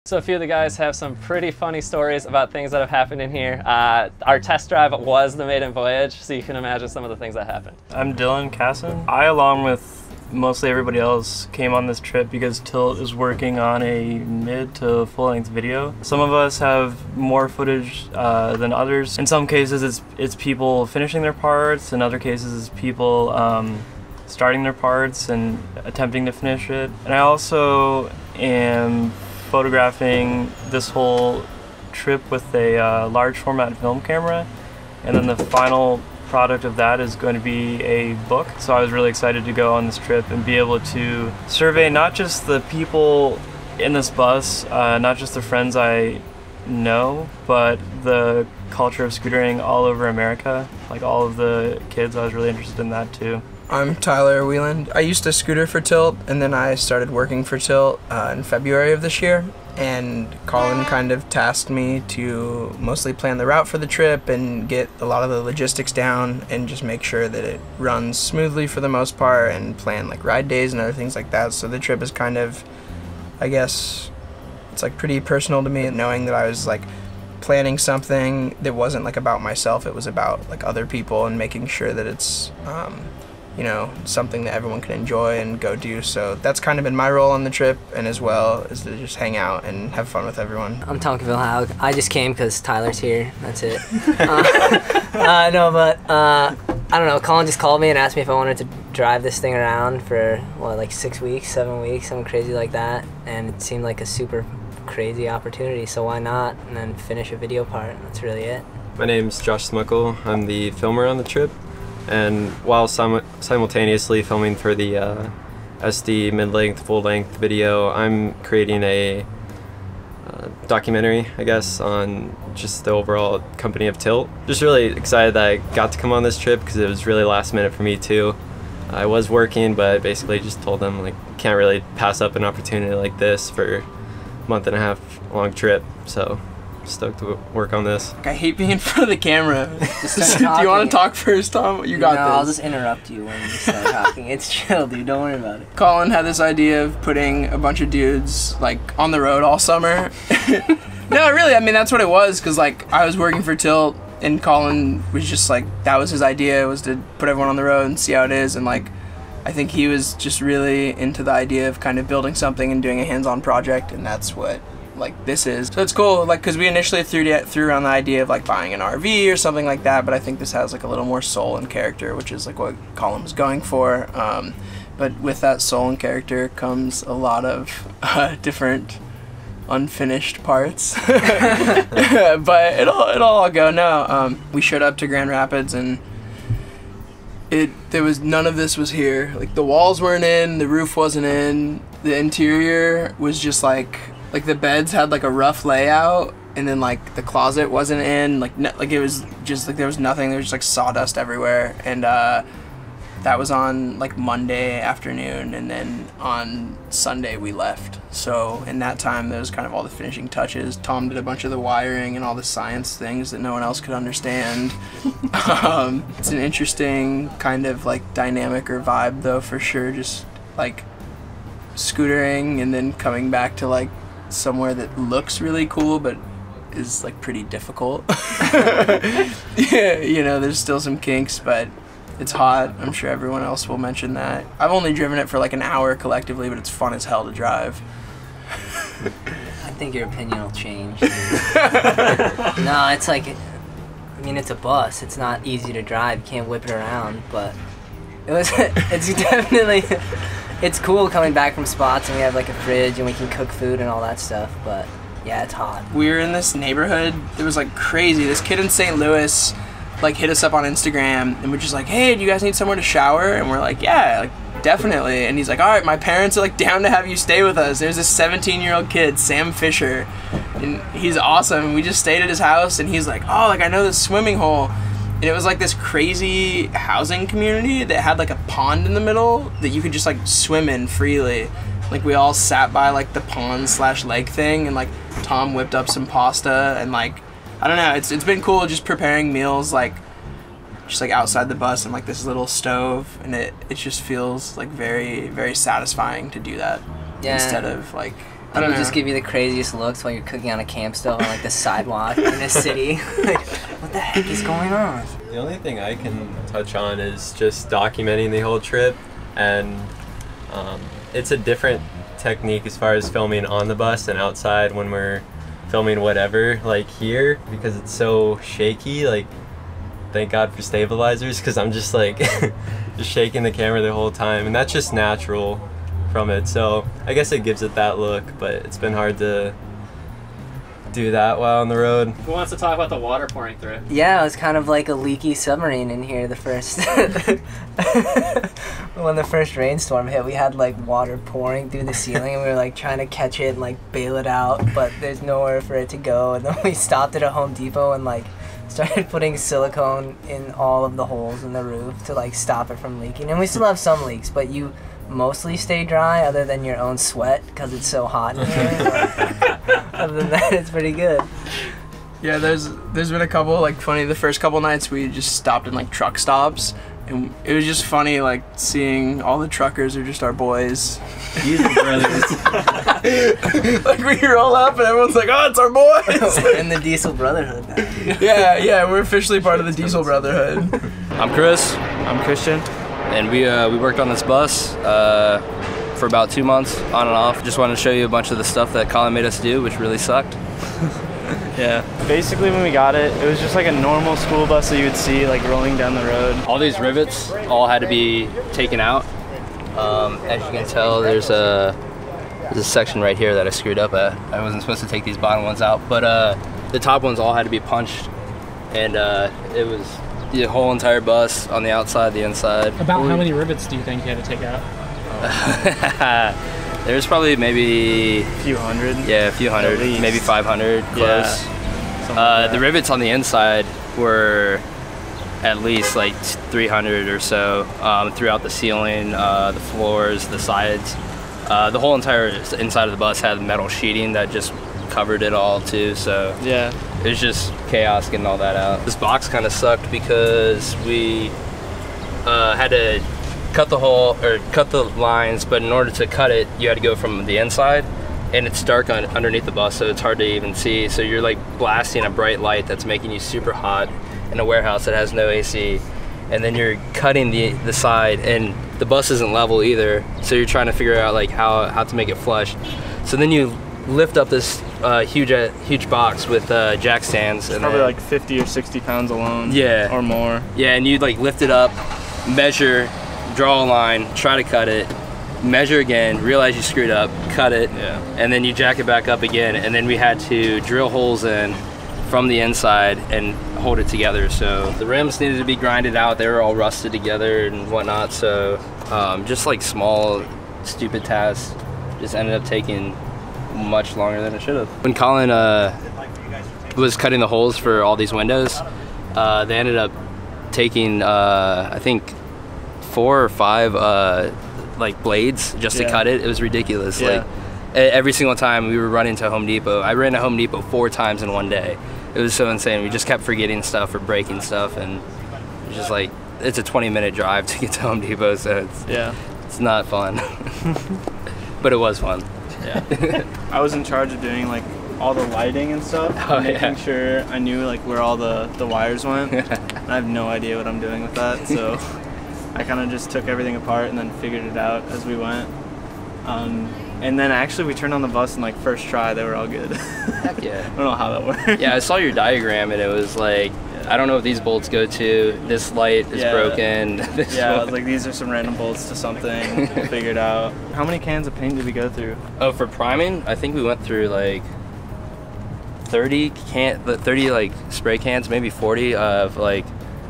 So a few of the guys have some pretty funny stories about things that have happened in here. Our test drive was the maiden voyage, so you can imagine some of the things that happened. I'm Dylan Casson. I, along with mostly everybody else, came on this trip because Tilt is working on a mid to full-length video. Some of us have more footage than others. In some cases it's people finishing their parts, in other cases it's people starting their parts and attempting to finish it. And I also am photographing this whole trip with a large format film camera, and then the final product of that is going to be a book. So I was really excited to go on this trip and be able to survey not just the people in this bus, not just the friends I know, but the culture of scootering all over America, like all of the kids. I was really interested in that too. I'm Tyler Wieland. I used to scooter for Tilt, and then I started working for Tilt in February of this year. And Colin kind of tasked me to mostly plan the route for the trip and get a lot of the logistics down and just make sure that it runs smoothly for the most part, and plan like ride days and other things like that. So the trip is kind of, I guess, it's like pretty personal to me, knowing that I was like planning something that wasn't like about myself. It was about like other people and making sure that it's you know, something that everyone can enjoy and go do. So that's kind of been my role on the trip, and as well as to just hang out and have fun with everyone. I'm Tonkinville Haug. I just came because Tyler's here. That's it. No, but I don't know. Colin just called me and asked me if I wanted to drive this thing around for, what, like 6 weeks, 7 weeks, something crazy like that. And it seemed like a super crazy opportunity, so why not? And then finish a video part. That's really it. My name's Josh Smuckle. I'm the filmer on the trip. And while simultaneously filming for the SD mid-length, full-length video, I'm creating a documentary, I guess, on just the overall company of Tilt. Just really excited that I got to come on this trip because it was really last minute for me too. I was working, but I basically just told them, like, can't really pass up an opportunity like this for a month-and-a-half long trip. So stoked to work on this. I hate being in front of the camera. Do you want to talk first, Tom? You got this. I'll just interrupt you when you start talking. It's chill, dude. Don't worry about it. Colin had this idea of putting a bunch of dudes like on the road all summer. No, really, I mean, that's what it was, because like I was working for Tilt and Colin was just like, that was his idea, was to put everyone on the road and see how it is. And like, I think he was just really into the idea of kind of building something and doing a hands-on project, and that's what like this is. So it's cool, like, because we initially threw around the idea of like buying an RV or something like that, but I think this has like a little more soul and character, which is like what Colin was going for. But with that soul and character comes a lot of different unfinished parts. But it'll all go now. We showed up to Grand Rapids and there was none of this was here. Like, the walls weren't in, the roof wasn't in, the interior was just like the beds had like a rough layout, and then like the closet wasn't in, like it was just like there was nothing. There was just like sawdust everywhere. And that was on like Monday afternoon, and then on Sunday we left. So in that time there was kind of all the finishing touches. Tom did a bunch of the wiring and all the science things that no one else could understand. It's an interesting kind of like dynamic or vibe though, for sure, just like scootering and then coming back to like somewhere that looks really cool but is like pretty difficult. Yeah, you know, there's still some kinks, but it's hot. I'm sure everyone else will mention that. I've only driven it for like an hour collectively, but it's fun as hell to drive. I think your opinion will change. No, it's like, I mean, it's a bus. It's not easy to drive. You can't whip it around, but it's definitely, it's cool coming back from spots and we have like a fridge and we can cook food and all that stuff, but yeah, it's hot. We were in this neighborhood. It was like crazy. This kid in St. Louis like hit us up on Instagram and we're just like, hey, do you guys need somewhere to shower? And we're like, yeah, like definitely. And he's like, all right, my parents are like down to have you stay with us. There's this 17-year-old kid, Sam Fisher, and he's awesome. And we just stayed at his house, and he's like, oh, like I know this swimming hole. And it was like this crazy housing community that had like a pond in the middle that you could just like swim in freely. Like, we all sat by like the pond/lake thing, and like Tom whipped up some pasta, and like, I don't know, it's been cool just preparing meals like just like outside the bus and like this little stove, and it just feels like very, very satisfying to do that. Yeah. Instead of like I don't People just know. give you the craziest looks while you're cooking on a camp stove on like the sidewalk in a city. Like, what the heck is going on? The only thing I can touch on is just documenting the whole trip, and it's a different technique as far as filming on the bus and outside when we're filming whatever. Like here, because it's so shaky, like thank God for stabilizers, because I'm just like just shaking the camera the whole time, and that's just natural from it. So I guess it gives it that look, but it's been hard to do that while on the road. Who wants to talk about the water pouring through? Yeah, it was kind of like a leaky submarine in here the first when the first rainstorm hit. We had like water pouring through the ceiling and we were like trying to catch it and like bail it out, but there's nowhere for it to go. And then we stopped at a Home Depot and like started putting silicone in all of the holes in the roof to like stop it from leaking. And we still have some leaks, but you mostly stay dry other than your own sweat because it's so hot in here. Other than that, it's pretty good. Yeah, there's been a couple like funny. The first couple nights we just stopped in like truck stops, and it was just funny like seeing all the truckers are just our boys. These are brothers. Like we roll up and everyone's like, "Oh, it's our boys!" We're in the Diesel Brotherhood now. Yeah, we're officially part of the Diesel Brotherhood. I'm Chris. I'm Christian. And we worked on this bus for about 2 months, on and off. Just wanted to show you a bunch of the stuff that Colin made us do, which really sucked. Yeah. Basically, when we got it, it was just like a normal school bus that you would see like rolling down the road. All these rivets all had to be taken out. As you can tell, there's a section right here that I screwed up at. I wasn't supposed to take these bottom ones out, but the top ones all had to be punched, and it was the whole entire bus on the outside, the inside. About how many rivets do you think you had to take out? There's probably maybe A few hundred. yeah, a few hundred, At least. maybe 500 close. Yeah, something like The that. rivets on the inside were at least like 300 or so throughout the ceiling, the floors, the sides. The whole entire inside of the bus had metal sheeting that just covered it all too, so Yeah. it was just chaos getting all that out. This box kind of sucked because we had to cut the hole, or cut the lines, but in order to cut it, you had to go from the inside, and it's dark underneath the bus, so it's hard to even see. So you're like blasting a bright light that's making you super hot in a warehouse that has no AC, and then you're cutting the side, and the bus isn't level either, so you're trying to figure out like how to make it flush. So then you lift up this huge box with jack stands, and Probably then, like 50 or 60 pounds alone. Yeah. Or more. yeah, and you like lift it up, measure, draw a line, try to cut it, measure again, realize you screwed up, cut it, Yeah. and then you jack it back up again, and then we had to drill holes in from the inside and hold it together. So the rims needed to be grinded out. They were all rusted together and whatnot. So just like small, stupid tasks just ended up taking much longer than it should have. When Colin was cutting the holes for all these windows, they ended up taking, I think, 4 or 5 like blades just to Yeah. cut it. It was ridiculous. Yeah. Like every single time we were running to Home Depot, I ran to Home Depot 4 times in one day. It was so insane. We just kept forgetting stuff or breaking stuff, and it was just like, it's a 20-minute drive to get to Home Depot, so it's not fun. But it was fun. Yeah. I was in charge of doing like all the lighting and stuff, Oh, making yeah. sure I knew like where all the wires went. And I have no idea what I'm doing with that, so I kind of just took everything apart and then figured it out as we went. And then actually we turned on the bus and like first try they were all good. Heck yeah. I don't know how that worked. Yeah, I saw your diagram, and it was like, I don't know if these bolts go to, this light is Yeah. broken. This Yeah, I one- was like, these are some random bolts to something. We'll figure it out. How many cans of paint did we go through? Oh, for priming, I think we went through like 30 like spray cans, maybe 40 of like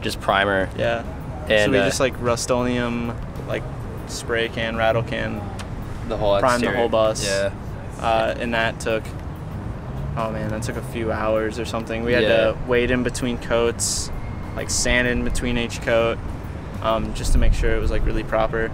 just primer. Yeah. And so we just like Rust-Oleum, like spray can, rattle can, the whole primed the exterior. whole bus. Yeah. And that took, oh man, that took a few hours or something. We had Yeah. to wait in between coats, like sand in between each coat, just to make sure it was like really proper.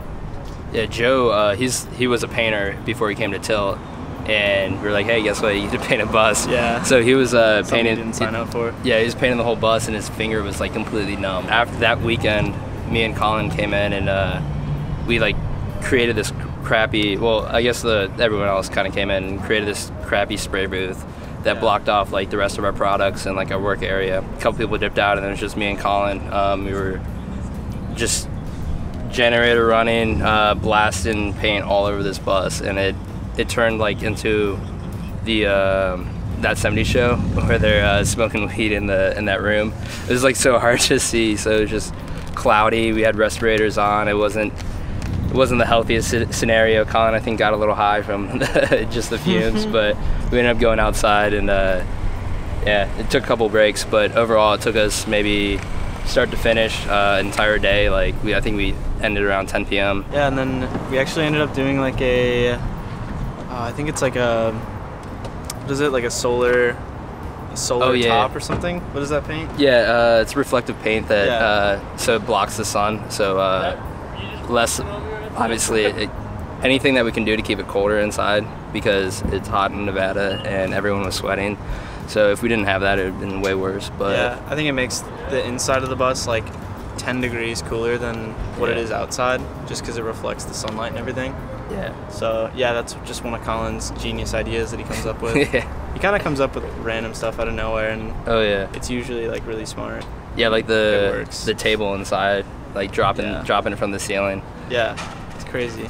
Yeah, Joe, he was a painter before he came to Tilt, and we were like, hey, guess what? You get to paint a bus. Yeah. So he was Something we painting. didn't sign up for. Yeah, he was painting the whole bus, and his finger was like completely numb. After that weekend, me and Colin came in, and we like created this crappy. Well, I guess everyone else kind of came in and created this crappy spray booth that blocked off like the rest of our products and like our work area. A couple people dipped out, and then it was just me and Colin. We were just generator running, blasting paint all over this bus, and it turned like into the that 70s show where they're smoking weed in that room. It was like so hard to see, so it was just cloudy. We had respirators on. It wasn't the healthiest scenario. Colin, I think, got a little high from just the fumes, but we ended up going outside, and yeah, it took a couple breaks, but overall it took us maybe start to finish an entire day. Like I think we ended around 10 p.m. Yeah, and then we actually ended up doing like I think it's like what is it, like a solar top or something? What is that paint? Yeah, it's reflective paint that so it blocks the sun. So less, obviously, anything that we can do to keep it colder inside, because it's hot in Nevada and everyone was sweating. So if we didn't have that, it would have been way worse. But yeah, I think it makes the inside of the bus like 10 degrees cooler than what it is outside, just because it reflects the sunlight and everything. Yeah. So yeah, that's just one of Colin's genius ideas that he comes up with. Yeah. He kind of comes up with random stuff out of nowhere, and it's usually like really smart. Yeah, like the table inside, like dropping it from the ceiling. Yeah, it's crazy.